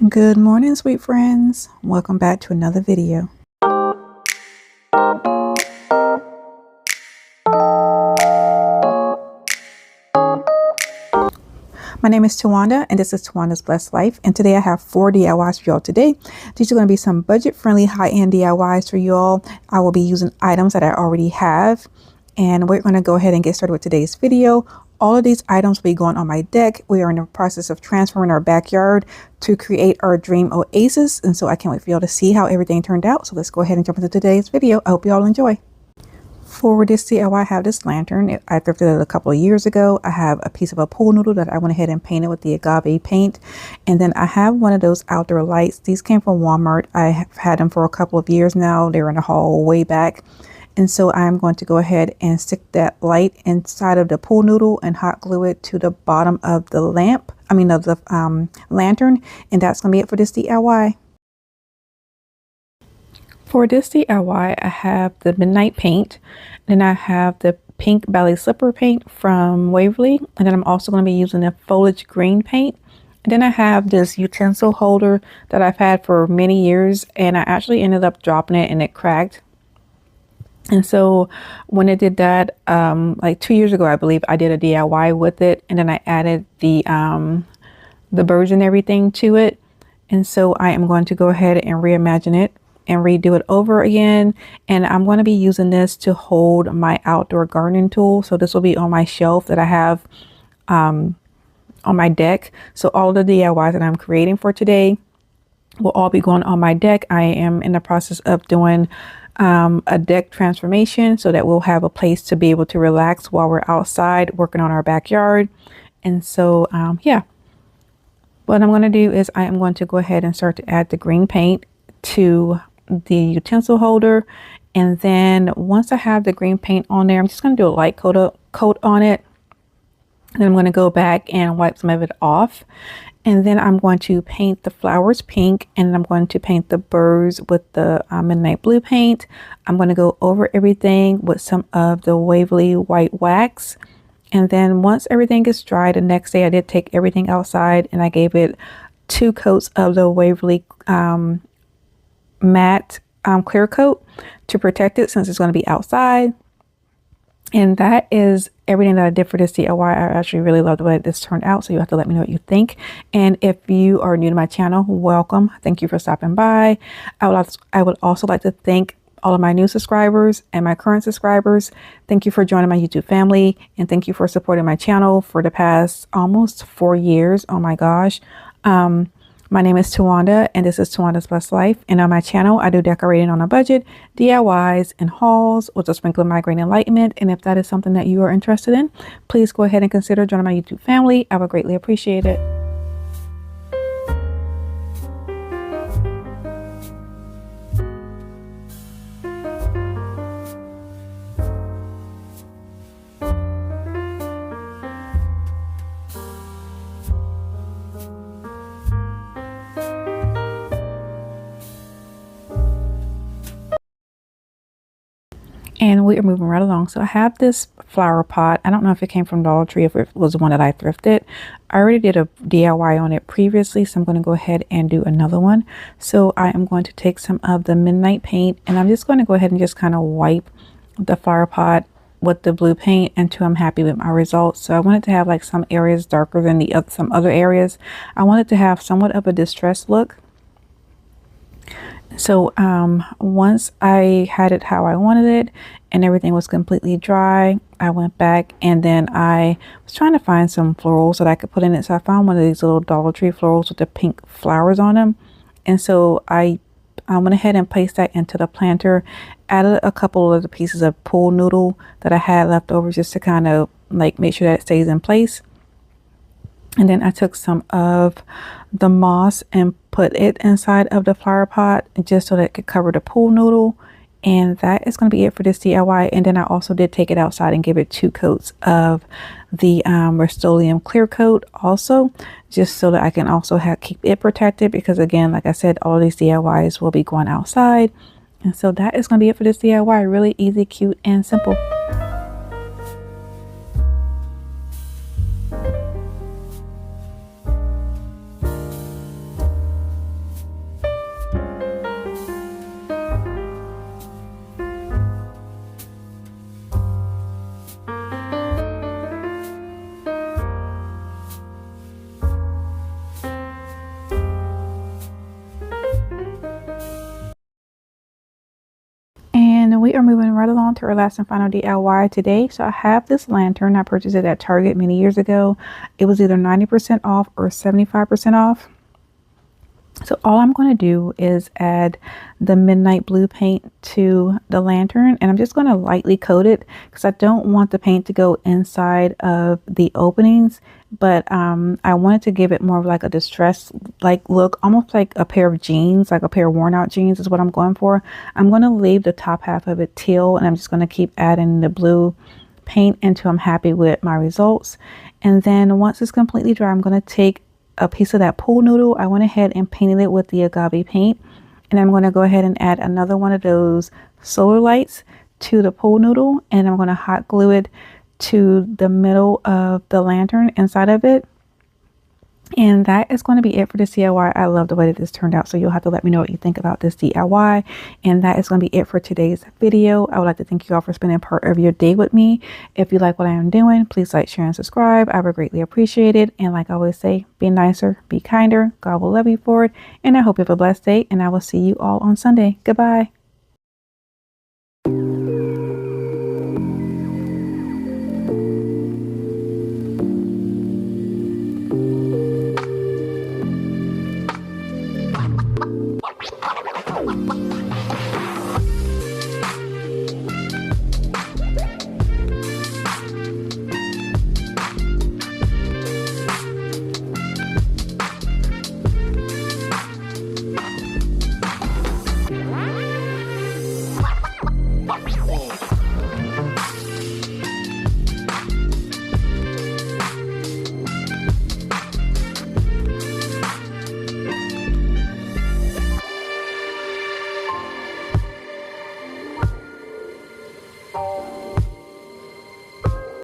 Good morning, sweet friends. Welcome back to another video. My name is Tawanda and this is Tawanda's Blessed Life, and today I have 4 DIYs for y'all today. These are going to be some budget-friendly high-end DIYs for y'all. I will be using items that I already have, and we're going to go ahead and get started with today's video. All of these items will be going on my deck. We are in the process of transforming our backyard to create our dream oasis, and so I can't wait for y'all to see how everything turned out. So let's go ahead and jump into today's video. I hope y'all enjoy. For this DIY, I have this lantern. I thrifted it a couple of years ago. I have a piece of a pool noodle that I went ahead and painted with the agave paint. And then I have one of those outdoor lights. These came from Walmart. I have had them for a couple of years now. They're in the haul way back. And so I'm going to go ahead and stick that light inside of the pool noodle and hot glue it to the bottom of the lantern. And that's going to be it for this DIY. For this DIY, I have the midnight paint, then I have the pink ballet slipper paint from Waverly, and then I'm also going to be using the foliage green paint. And then I have this utensil holder that I've had for many years, and I actually ended up dropping it and it cracked. And so when I did that, like 2 years ago, I believe I did a DIY with it, and then I added the birds and everything to it. And so I am going to go ahead and reimagine it and redo it over again. And I'm going to be using this to hold my outdoor gardening tool. So this will be on my shelf that I have on my deck. So all of the DIYs that I'm creating for today will all be going on my deck. I am in the process of doing a deck transformation so that we'll have a place to be able to relax while we're outside working on our backyard. And so, yeah, what I'm going to do is I am going to go ahead and start to add the green paint to the utensil holder. And then once I have the green paint on there, I'm just going to do a light coat on it. And then I'm going to go back and wipe some of it off. And then I'm going to paint the flowers pink, and I'm going to paint the birds with the midnight blue paint. I'm going to go over everything with some of the Waverly white wax. And then once everything is dry, the next day I did take everything outside and I gave it 2 coats of the Waverly matte clear coat to protect it since it's going to be outside. And that is everything that I did for this DIY. I actually really love the way this turned out, so you have to let me know what you think. And if you are new to my channel, welcome. Thank you for stopping by. I would also like to thank all of my new subscribers and my current subscribers. Thank you for joining my YouTube family, and thank you for supporting my channel for the past almost 4 years. Oh my gosh. My name is Tawanda, and this is Tawanda's Blessed Life. And on my channel, I do decorating on a budget, DIYs, and hauls with a sprinkle of migraine enlightenment. And if that is something that you are interested in, please go ahead and consider joining my YouTube family. I would greatly appreciate it. And we are moving right along. So I have this flower pot. I don't know if it came from Dollar Tree, if it was the one that I thrifted. I already did a DIY on it previously, so I'm going to go ahead and do another one. So I am going to take some of the midnight paint, and I'm just going to go ahead and just kind of wipe the flower pot with the blue paint until I'm happy with my results. So I wanted to have like some areas darker than some other areas. I wanted to have somewhat of a distressed look. So once I had it how I wanted it and everything was completely dry, I went back and then I was trying to find some florals that I could put in it. So I found one of these little Dollar Tree florals with the pink flowers on them. And so I went ahead and placed that into the planter, added a couple of the pieces of pool noodle that I had left over just to kind of like make sure that it stays in place. And then I took some of the moss and put it inside of the flower pot just so that it could cover the pool noodle. And that is going to be it for this DIY. And then I also did take it outside and give it 2 coats of the Rust-Oleum clear coat also, just so that I can also keep it protected, because again, like I said, all of these DIYs will be going outside. And so that is going to be it for this DIY. Really easy, cute, and simple. And we are moving right along to our last and final DIY today. So I have this lantern. I purchased it at Target many years ago. It was either 90% off or 75% off. So all I'm going to do is add the midnight blue paint to the lantern, and I'm just going to lightly coat it because I don't want the paint to go inside of the openings, but I wanted to give it more of like a distressed like look, almost like a pair of jeans, like a pair of worn out jeans is what I'm going for. I'm going to leave the top half of it teal, and I'm just going to keep adding the blue paint until I'm happy with my results. And then once it's completely dry, I'm going to take a piece of that pool noodle. I went ahead and painted it with the agave paint, and I'm going to go ahead and add another one of those solar lights to the pool noodle, and I'm going to hot glue it to the middle of the lantern inside of it. And that is going to be it for this DIY. I love the way that this turned out, so you'll have to let me know what you think about this DIY. And that is going to be it for today's video. I would like to thank you all for spending part of your day with me. If you like what I am doing, please like, share, and subscribe. I would greatly appreciate it. And like I always say, be nicer, be kinder. God will love you for it. And I hope you have a blessed day, and I will see you all on Sunday. Goodbye.